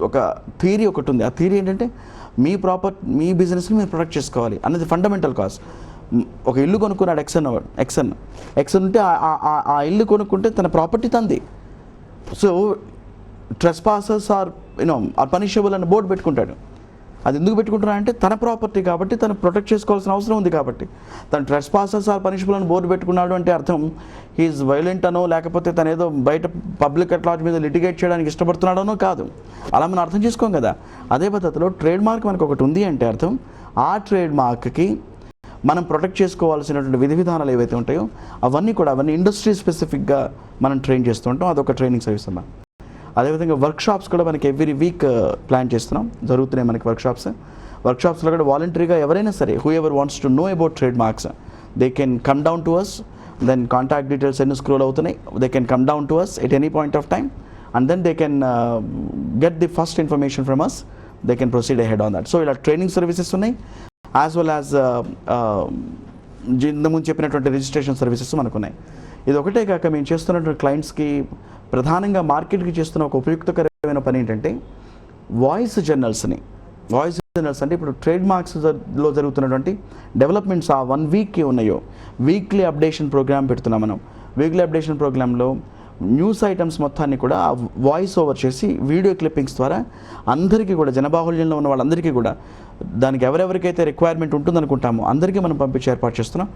ఒక థియరీ ఒకటి ఉంది. ఆ థియరీ ఏంటంటే మీ బిజినెస్ని మీరు ప్రొటెక్ట్ చేసుకోవాలి అన్నది ఫండమెంటల్ కాజ్. ఒక ఇల్లు కొనుక్కున్నాడు ఎక్సన్ ఉంటే ఆ ఇల్లు కొనుక్కుంటే తన ప్రాపర్టీ తంది. సో ట్రెస్పాసర్స్ ఆర్ పనిషబుల్ అని బోర్డు పెట్టుకుంటాడు. అది ఎందుకు పెట్టుకుంటున్నా అంటే తన ప్రాపర్టీ కాబట్టి తను ప్రొటెక్ట్ చేసుకోవాల్సిన అవసరం ఉంది కాబట్టి. తను ట్రెస్పాసర్స్ ఆర్ పనిషబుల్ అని బోర్డు పెట్టుకున్నాడు అంటే అర్థం హీఈస్ వైలెంట్ అనో లేకపోతే తను ఏదో బయట పబ్లిక్ అట్ లార్జ్ మీద లిటిగేట్ చేయడానికి ఇష్టపడుతున్నాడనో కాదు. అలా మనం అర్థం చేసుకోం కదా. అదే పద్ధతిలో ట్రేడ్ మార్క్ మనకు ఒకటి ఉంది అంటే అర్థం ఆ ట్రేడ్ మార్క్కి మనం ప్రొటెక్ట్ చేసుకోవాల్సినటువంటి విధి విధానాలు ఏవైతే ఉంటాయో అవన్నీ ఇండస్ట్రీ స్పెసిఫిక్గా మనం ట్రైన్ చేస్తూ ఉంటాం. అదొక ట్రైనింగ్ సర్వీస్ అన్నమాట. అదేవిధంగా వర్క్షాప్స్ కూడా మనకి ఎవ్రీ వీక్ ప్లాన్ చేస్తున్నాం, జరుగుతున్నాయి మనకి వర్క్షాప్స్లో కూడా వాలంటరీగా ఎవరైనా సరే whoever wants to know about trademarks they can come down to us. Then contact details ఎన్ని స్క్రోల్ అవుతున్నాయి, they can come down to us at any point of time and then they can get the first information from us, they can proceed ahead on that. So ఇలా training services ఉన్నాయి, as well as ఇంతకుముందు చెప్పినటువంటి registration services మనకు ఉన్నాయి. ఇది ఒకటే కాక మేము చేస్తున్నటువంటి క్లయింట్స్కి ప్రధానంగా మార్కెట్కి చేస్తున్న ఒక ఉపయుక్తకరమైన పని ఏంటంటే వాయిస్ జర్నల్స్ అంటే ఇప్పుడు ట్రేడ్ మార్క్స్లో జరుగుతున్నటువంటి డెవలప్మెంట్స్ ఆ 1 వీక్కి ఉన్నాయో వీక్లీ అప్డేషన్ ప్రోగ్రామ్ పెడుతున్నాం మనం. వీక్లీ అప్డేషన్ ప్రోగ్రాంలో న్యూస్ ఐటమ్స్ మొత్తాన్ని కూడా వాయిస్ ఓవర్ చేసి వీడియో క్లిప్పింగ్స్ ద్వారా అందరికీ కూడా జనబాహుళ్యంలో ఉన్న వాళ్ళందరికీ కూడా దానికి ఎవరెవరికైతే రిక్వైర్మెంట్ ఉంటుందనుకుంటామో అందరికీ మనం పంపించి ఏర్పాటు చేస్తున్నాం.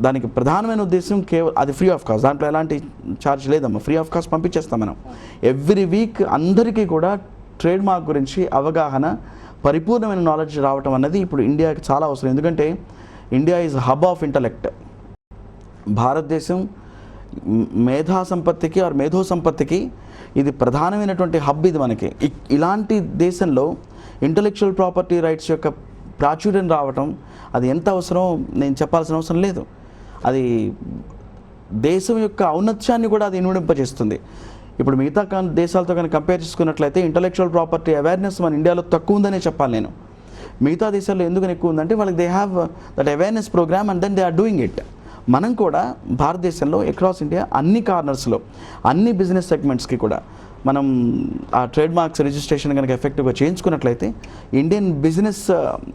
దానికి ప్రధానమైన ఉద్దేశం కేవలం అది ఫ్రీ ఆఫ్ కాస్ట్, దాంట్లో ఎలాంటి ఛార్జ్ లేదమ్మా, ఫ్రీ ఆఫ్ కాస్ట్ పంపించేస్తాం మనం. ఎవ్రీ వీక్ అందరికీ కూడా ట్రేడ్ మార్క్ గురించి అవగాహన, పరిపూర్ణమైన నాలెడ్జ్ రావటం అన్నది ఇప్పుడు ఇండియాకి చాలా అవసరం. ఎందుకంటే India is hub of intellect. భారతదేశం మేధో సంపత్తికి ఇది ప్రధానమైనటువంటి హబ్. ఇది మనకి ఇలాంటి దేశంలో ఇంటలెక్చువల్ ప్రాపర్టీ రైట్స్ యొక్క ప్రాచుర్యం రావటం అది ఎంత అవసరం నేను చెప్పాల్సిన అవసరం లేదు. అది దేశం యొక్క ఔన్నత్యాన్ని కూడా అది ఇనుడింపజేస్తుంది. ఇప్పుడు మిగతా దేశాలతో కనుక కంపేర్ చేసుకున్నట్లయితే ఇంటలెక్చువల్ ప్రాపర్టీ అవేర్నెస్ మన ఇండియాలో తక్కువ ఉందనే చెప్పాలి నేను. మిగతా దేశాల్లో ఎందుకని ఎక్కువ ఉందంటే వాళ్ళకి they have that awareness programme and then they are doing it. మనం కూడా భారతదేశంలో అక్రాస్ ఇండియా అన్ని కార్నర్స్లో అన్ని బిజినెస్ సెగ్మెంట్స్కి కూడా మనం ఆ ట్రేడ్ మార్క్స్ రిజిస్ట్రేషన్ కనుక ఎఫెక్టివ్గా చేయించుకున్నట్లయితే Indian business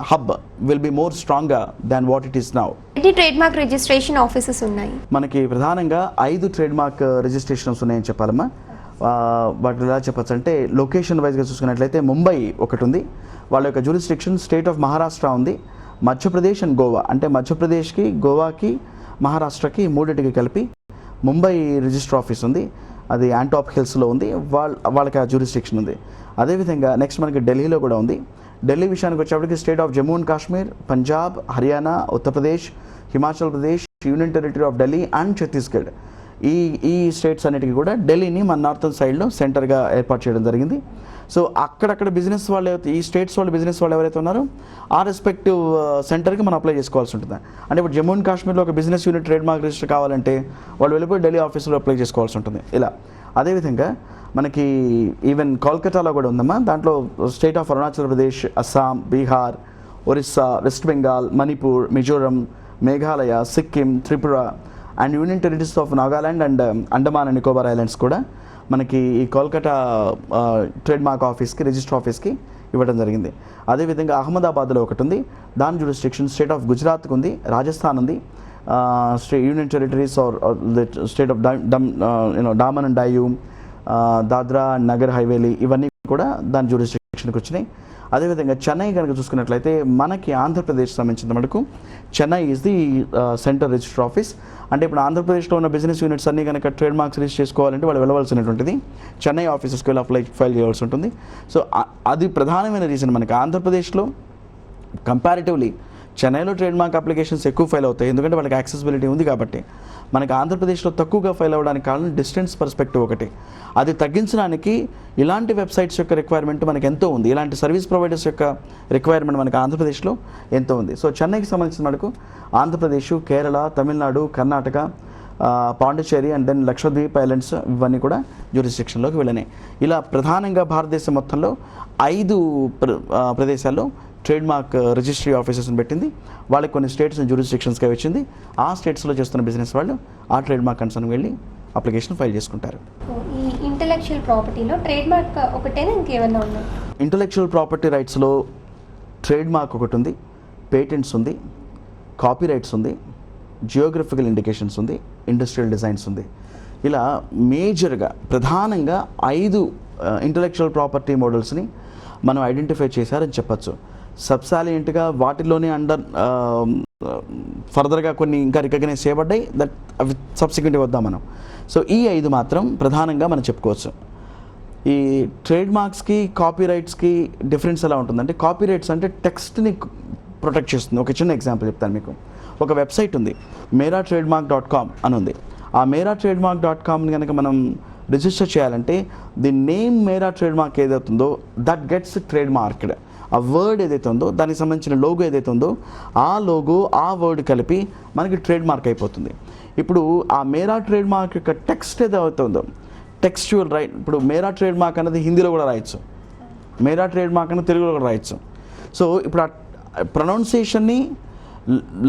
hub will be more స్ట్రాంగ్గా than what it is now. ఎన్ని ట్రేడ్ మార్క్ రిజిస్ట్రేషన్ ఆఫీసెస్ ఉన్నాయి? మనకి ప్రధానంగా 5 ట్రేడ్ మార్క్ రిజిస్ట్రేషన్స్ ఉన్నాయని చెప్పాలమ్మా. వాటి ఎలా చెప్పచ్చు అంటే లొకేషన్ వైజ్గా చూసుకున్నట్లయితే ముంబై ఒకటి ఉంది, వాళ్ళ యొక్క జ్యూరిస్డిక్షన్ స్టేట్ ఆఫ్ మహారాష్ట్ర ఉంది, మధ్యప్రదేశ్ అండ్ గోవా అంటే మధ్యప్రదేశ్కి, గోవాకి, మహారాష్ట్రకి మూడింటికి కలిపి ముంబై రిజిస్టర్ ఆఫీస్ ఉంది. అది యాంటాప్ హిల్స్లో ఉంది, వాళ్ళకి ఆ జ్యూరిస్డిక్షన్ ఉంది. అదేవిధంగా నెక్స్ట్ మనకి ఢిల్లీలో కూడా ఉంది. ఢిల్లీ విషయానికి వచ్చేప్పటికి state of Jammu and Kashmir, Punjab, Haryana, Uttar Pradesh, Himachal Pradesh, union territory of Delhi and Chhattisgarh ఈ స్టేట్స్ అన్నిటికీ కూడా ఢిల్లీని మన నార్థన్ సైడ్లో సెంటర్గా ఏర్పాటు చేయడం జరిగింది. సో అక్కడక్కడ బిజినెస్ వాళ్ళు ఈ స్టేట్స్ వాళ్ళు బిజినెస్ వాళ్ళు ఎవరైతే ఉన్నారో ఆ రెస్పెక్టివ్ సెంటర్కి మనం అప్లై చేసుకోవాల్సి ఉంటుంది. అంటే ఇప్పుడు జమ్మూ అండ్ కాశ్మీర్లో ఒక business unit trade mark register కావాలంటే వాళ్ళు వెళ్ళిపోయి ఢిల్లీ ఆఫీస్లో అప్లై చేసుకోవాల్సి ఉంటుంది ఇలా. అదేవిధంగా మనకి ఈవెన్ కోల్కతాలో కూడా ఉందమ్మా. దాంట్లో state of Arunachal Pradesh, Assam, Bihar, Orissa, west Bengal, Manipur, Mizoram, Meghalaya, Sikkim, Tripura and union territories of Nagaland and Andaman and Nicobar islands కూడా మనకి ఈ కోల్కతా ట్రేడ్ మార్క్ ఆఫీస్కి రిజిస్టర్ ఆఫీస్కి ఇవ్వడం జరిగింది. అదేవిధంగా అహ్మదాబాద్లో ఒకటి ఉంది, దాని జ్యూరిస్డిక్షన్ స్టేట్ ఆఫ్ గుజరాత్కి ఉంది, రాజస్థాన్ ఉంది, union territories or state of Daman and Diu, Dadra and Nagar Haveli ఇవన్నీ కూడా దాని జ్యూరిస్డిక్షన్కి వచ్చినాయి. అదేవిధంగా చెన్నై కనుక చూసుకున్నట్లయితే మనకి ఆంధ్రప్రదేశ్ సంబంధించిన మనకు Chennai is the centre register office. అంటే ఇప్పుడు ఆంధ్రప్రదేశ్లో ఉన్న బిజినెస్ యూనిట్స్ అన్నీ కనుక ట్రేడ్ మార్క్స్ రిజిస్టర్ చేసుకోవాలంటే వాళ్ళు వెళ్ళవలసినటువంటిది చెన్నై ఆఫీసెస్కి వెళ్ళి ఫైల్ చేయాల్సి ఉంటుంది. సో అది ప్రధానమైన రీజన్. మనకి ఆంధ్రప్రదేశ్లో కంపారిటివ్లీ చెన్నైలో ట్రేడ్ మార్క్ అప్లికేషన్స్ ఎక్కువ ఫైల్ అవుతాయి, ఎందుకంటే వాళ్ళకి యాక్సెసిబిలిటీ ఉంది కాబట్టి. మనకి ఆంధ్రప్రదేశ్లో తక్కువగా ఫైల్ అవ్వడానికి కారణం డిస్టెన్స్ పర్స్పెక్టివ్ ఒకటి. అది తగ్గించడానికి ఇలాంటి వెబ్సైట్స్ యొక్క రిక్వైర్మెంట్ మనకి ఎంతో ఉంది, ఇలాంటి సర్వీస్ ప్రొవైడర్స్ యొక్క రిక్వైర్మెంట్ మనకి ఆంధ్రప్రదేశ్లో ఎంతో ఉంది. సో చెన్నైకి సంబంధించిన మనకు Andhra Pradesh, Kerala, Tamil Nadu, Karnataka, Pondicherry and then Lakshadweep islands ఇవన్నీ కూడా జ్యూరిస్డిక్షన్లోకి వెళ్ళినాయి. ఇలా ప్రధానంగా భారతదేశం మొత్తంలో 5 ప్రదేశాల్లో ట్రేడ్ మార్క్ రిజిస్ట్రీ ఆఫీసెస్ని పెట్టింది. వాళ్ళకి కొన్ని స్టేట్స్ని జ్యూరిస్డిక్షన్స్గా వచ్చింది. ఆ స్టేట్స్లో చేస్తున్న బిజినెస్ వాళ్ళు ఆ ట్రేడ్ మార్క్ కన్సర్న్ వెళ్ళి అప్లికేషన్ ఫైల్ చేసుకుంటారు. ఈ ఇంటలెక్చువల్ ప్రాపర్టీలో ట్రేడ్ మార్క్ ఒకటేనా ఇంకేమన్నా ఉన్నాయి? ఇంటలెక్చువల్ ప్రాపర్టీ రైట్స్లో ట్రేడ్ మార్క్ ఒకటి ఉంది, పేటెంట్స్ ఉంది, కాపీ రైట్స్ ఉంది, జియోగ్రఫికల్ ఇండికేషన్స్ ఉంది, ఇండస్ట్రియల్ డిజైన్స్ ఉంది. ఇలా మేజర్గా ప్రధానంగా 5 ఇంటలెక్చువల్ ప్రాపర్టీ మోడల్స్ని మనం ఐడెంటిఫై చేశారని చెప్పచ్చు. సబ్సాలియంట్గా వాటిలోనే ఫర్దర్గా కొన్ని ఇంకా రికగ్నైజ్ చేయబడ్డాయి, దట్ అవి సబ్సిక్వెంట్గా వద్దాం మనం. సో ఈ 5 మాత్రం ప్రధానంగా మనం చెప్పుకోవచ్చు. ఈ ట్రేడ్ మార్క్స్కి కాపీ రైట్స్కి డిఫరెన్స్ ఎలా ఉంటుందంటే, కాపీ రైట్స్ అంటే టెక్స్ట్ని ప్రొటెక్ట్ చేస్తుంది. ఒక చిన్న ఎగ్జాంపుల్ చెప్తాను మీకు. ఒక వెబ్సైట్ ఉంది, meratrademark.com అని ఉంది. ఆ meratrademark.comని కనుక మనం రిజిస్టర్ చేయాలంటే the name Mera trade mark ఏదైతుందో దట్ గెట్స్ ట్రేడ్ మార్క్డ్. ఆ వర్డ్ ఏదైతే ఉందో దానికి సంబంధించిన లోగో ఏదైతే ఉందో ఆ లోగో ఆ వర్డ్ కలిపి మనకి ట్రేడ్ మార్క్ అయిపోతుంది. ఇప్పుడు ఆ మేరా ట్రేడ్ మార్క్ యొక్క టెక్స్ట్ ఏదైతే ఉందో టెక్స్చువల్ రైట్, ఇప్పుడు మేరా ట్రేడ్ మార్క్ అనేది హిందీలో కూడా రాయొచ్చు, మేరా ట్రేడ్ మార్క్ అనేది తెలుగులో కూడా రాయొచ్చు. సో ఇప్పుడు ఆ ప్రొనౌన్సియేషన్ని,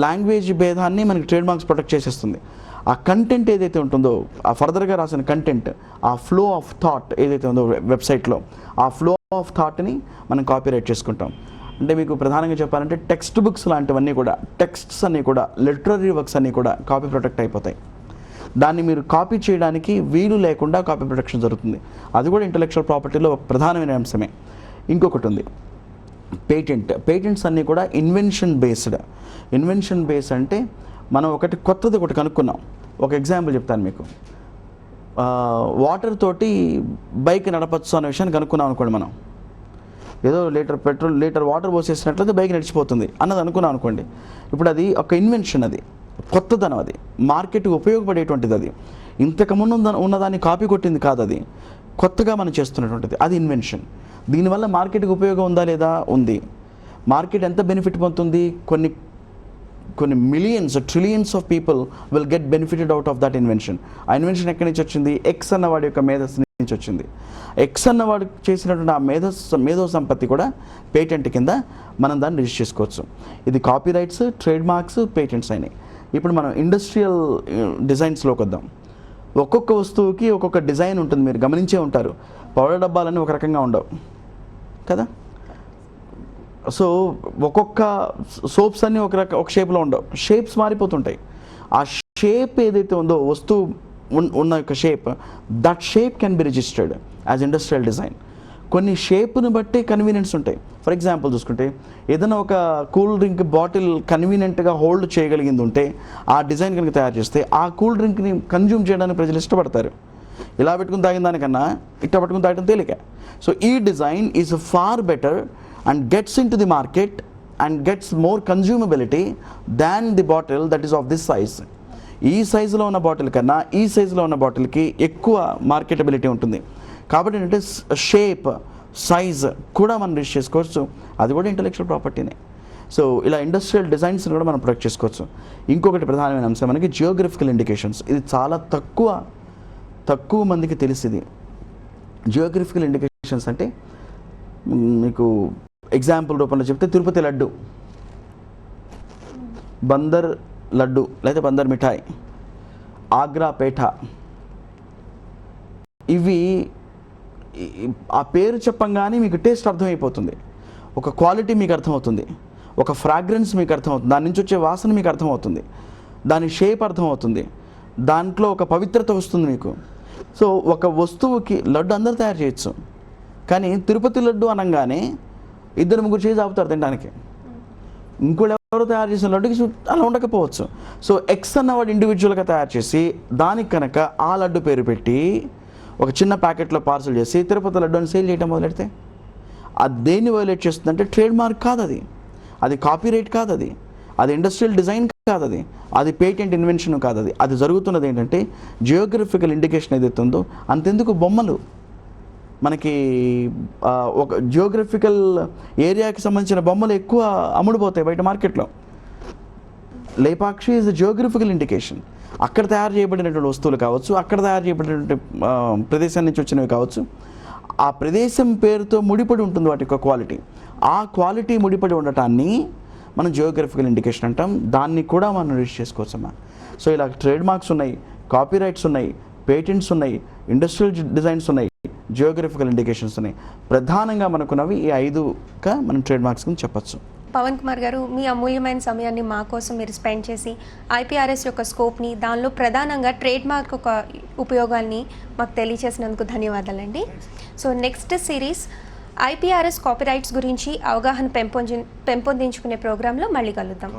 లాంగ్వేజ్ భేదాన్ని మనకి ట్రేడ్ మార్క్స్ ప్రొటెక్ట్ చేసేస్తుంది. ఆ కంటెంట్ ఏదైతే ఉంటుందో, ఆ ఫర్దర్గా రాసిన కంటెంట్, ఆ ఫ్లో ఆఫ్ థాట్ ఏదైతే ఉందో వెబ్సైట్లో, ఆ ఫ్లో ఆఫ్ థాట్ని మనం కాపీరైట్ చేసుకుంటాం. అంటే మీకు ప్రధానంగా చెప్పాలంటే టెక్స్ట్ బుక్స్ లాంటివన్నీ కూడా, టెక్స్ట్స్ అన్నీ కూడా, లిటరరీ వర్క్స్ అన్నీ కూడా కాపీ ప్రొటెక్ట్ అయిపోతాయి. దాన్ని మీరు కాపీ చేయడానికి వీలు లేకుండా కాపీ ప్రొటెక్షన్ జరుగుతుంది. అది కూడా ఇంటలెక్చువల్ ప్రాపర్టీలో ప్రధానమైన అంశమే. ఇంకొకటి ఉంది పేటెంట్. పేటెంట్స్ అన్నీ కూడా ఇన్వెన్షన్ బేస్డ్. ఇన్వెన్షన్ బేస్ అంటే మనం ఒకటి కొత్తది ఒకటి కనుక్కున్నాం. ఒక ఎగ్జాంపుల్ చెప్తాను మీకు. వాటర్ తోటి బైక్ నడపచ్చు అనే విషయాన్ని కనుక్కున్నాం అనుకోండి. మనం ఏదో లీటర్ వాటర్ పోసేసినట్లయితే బైక్ నడిచిపోతుంది అన్నది అనుకున్నాం అనుకోండి. ఇప్పుడు అది ఒక ఇన్వెన్షన్, అది కొత్తదనం, అది మార్కెట్కి ఉపయోగపడేటువంటిది. అది ఇంతకుముందు ఉన్నదాన్ని కాపీ కొట్టింది కాదు, అది కొత్తగా మనం చేస్తున్నటువంటిది, అది ఇన్వెన్షన్. దీనివల్ల మార్కెట్కి ఉపయోగం ఉందా లేదా? ఉంది. మార్కెట్ ఎంత బెనిఫిట్ పొందుతుంది? కొన్ని millions, trillions of people will get benefited out of that invention. ఆ ఇన్వెన్షన్ ఎక్కడి నుంచి వచ్చింది? ఎక్స్ అన్నవాడి యొక్క మేధస్సు నుంచి వచ్చింది. ఎక్స్ అన్నవాడు చేసినటువంటి ఆ మేధో సంపత్తి కూడా పేటెంట్ కింద మనం దాన్ని రిజిస్టర్ చేసుకోవచ్చు. ఇది copy rights, trade marks, patents అయినాయి. ఇప్పుడు మనం ఇండస్ట్రియల్ డిజైన్స్లోకి వద్దాం. ఒక్కొక్క వస్తువుకి ఒక్కొక్క డిజైన్ ఉంటుంది. మీరు గమనించే ఉంటారు, పౌడర్ డబ్బాలన్నీ ఒక రకంగా ఉండవు కదా. సో ఒక్కొక్క సోప్స్ అన్నీ ఒక షేప్లో ఉండవు, షేప్స్ మారిపోతుంటాయి. ఆ షేప్ ఏదైతే ఉందో వస్తువు ఉన్న యొక్క shape, that shape can be registered as industrial design. కొన్ని షేప్ను బట్టి కన్వీనియన్స్ ఉంటాయి. ఫర్ ఎగ్జాంపుల్ చూసుకుంటే ఏదైనా ఒక కూల్ డ్రింక్ బాటిల్ కన్వీనియంట్గా హోల్డ్ చేయగలిగింది ఉంటే ఆ డిజైన్ కనుక తయారు చేస్తే ఆ కూల్ డ్రింక్ని కన్జ్యూమ్ చేయడానికి ప్రజలు ఇష్టపడతారు. ఇలా పెట్టుకుని తాగిన దానికన్నా ఇట్లా పట్టుకుని తాగడం తేలిక. సో ఈ design is far better and gets into the market and gets more consumability than the bottle that is of this size. ఈ సైజులో ఉన్న బాటిల్ కన్నా ఈ సైజులో ఉన్న బాటిల్కి ఎక్కువ మార్కెటబిలిటీ ఉంటుంది. కాబట్టి ఏంటంటే షేప్, సైజ్ కూడా మనం రిజిస్టర్ చేసుకోవచ్చు. అది కూడా ఇంటలెక్చువల్ ప్రాపర్టీనే. సో ఇలా ఇండస్ట్రియల్ డిజైన్స్ని కూడా మనం ప్రొటెక్ట్ చేసుకోవచ్చు. ఇంకొకటి ప్రధానమైన అంశం మనకి జియోగ్రఫికల్ ఇండికేషన్స్. ఇది చాలా తక్కువ మందికి తెలిసింది. జియోగ్రఫికల్ ఇండికేషన్స్ అంటే మీకు ఎగ్జాంపుల్ రూపంలో చెప్తే తిరుపతి లడ్డు, బందర్ లడ్డు లేదా బందర్ మిఠాయి, ఆగ్రా పేఠ, ఇవి ఆ పేరు చెప్పంగానే మీకు టేస్ట్ అర్థమైపోతుంది. ఒక క్వాలిటీ మీకు అర్థమవుతుంది, ఒక ఫ్రాగ్రెన్స్ మీకు అర్థమవుతుంది, దాని నుంచి వచ్చే వాసన మీకు అర్థమవుతుంది, దాని షేప్ అర్థమవుతుంది, దాంట్లో ఒక పవిత్రత వస్తుంది మీకు. సో ఒక వస్తువుకి లడ్డు అందరూ తయారు చేయొచ్చు, కానీ తిరుపతి లడ్డు అనగానే 2-3 చేసి ఆపుతారు తినడానికి. ఇంకోళ్ళు ఎవరు తయారు చేసిన లడ్డుకి అలా ఉండకపోవచ్చు. సో ఎక్స్ అన్నవాడు ఇండివిజువల్గా తయారు చేసి దానికి కనుక ఆ లడ్డు పేరు పెట్టి ఒక చిన్న ప్యాకెట్లో పార్సల్ చేసి తిరుపతి లడ్డు అని సేల్ చేయడం మొదలెడితే అది దేన్ని వైలేట్ చేస్తుందంటే ట్రేడ్ మార్క్ కాదు, అది కాపీ రైట్ కాదు, అది ఇండస్ట్రియల్ డిజైన్ కాదు, అది పేటెంట్ ఇన్వెన్షన్ కాదు. అది జరుగుతున్నది ఏంటంటే జియోగ్రఫికల్ ఇండికేషన్ ఏదైతే ఉందో. అంతెందుకు బొమ్మలు, మనకి ఒక జియోగ్రఫికల్ ఏరియాకి సంబంధించిన బొమ్మలు ఎక్కువ అమ్ముడుపోతాయి బయట మార్కెట్లో. Lepakshi is geographical indication. అక్కడ తయారు చేయబడినటువంటి వస్తువులు కావచ్చు, అక్కడ తయారు చేయబడినటువంటి ప్రదేశం నుంచి వచ్చినవి కావచ్చు, ఆ ప్రదేశం పేరుతో ముడిపడి ఉంటుంది వాటి యొక్క క్వాలిటీ. ఆ క్వాలిటీ ముడిపడి ఉండటాన్ని మనం జియోగ్రఫికల్ ఇండికేషన్ అంటాం. దాన్ని కూడా మనం రిజిస్టర్ చేసుకోవచ్చమ్మా. సో ఇలా ట్రేడ్ మార్క్స్ ఉన్నాయి, కాపీ రైట్స్ ఉన్నాయి, పేటెంట్స్ ఉన్నాయి, ఇండస్ట్రియల్ డిజైన్స్ ఉన్నాయి, జియోగ్రఫికల్ ఇండికేషన్స్ ఉన్నాయి. ప్రధానంగా మనకున్నవి ఈ 5గా మనం ట్రేడ్ మార్క్స్ కింద చెప్పచ్చు. పవన్ కుమార్ గారు, మీ అమూల్యమైన సమయాన్ని మా కోసం మీరు స్పెండ్ చేసి ఐపీఆర్ఎస్ యొక్క స్కోప్ని, దానిలో ప్రధానంగా ట్రేడ్ మార్క్ ఒక ఉపయోగాన్ని మాకు తెలియచేసినందుకు ధన్యవాదాలండి. So next series IPRS copyrights గురించి అవగాహన పెంపొందించుకునే ప్రోగ్రాంలో మళ్ళీ కలుద్దాం.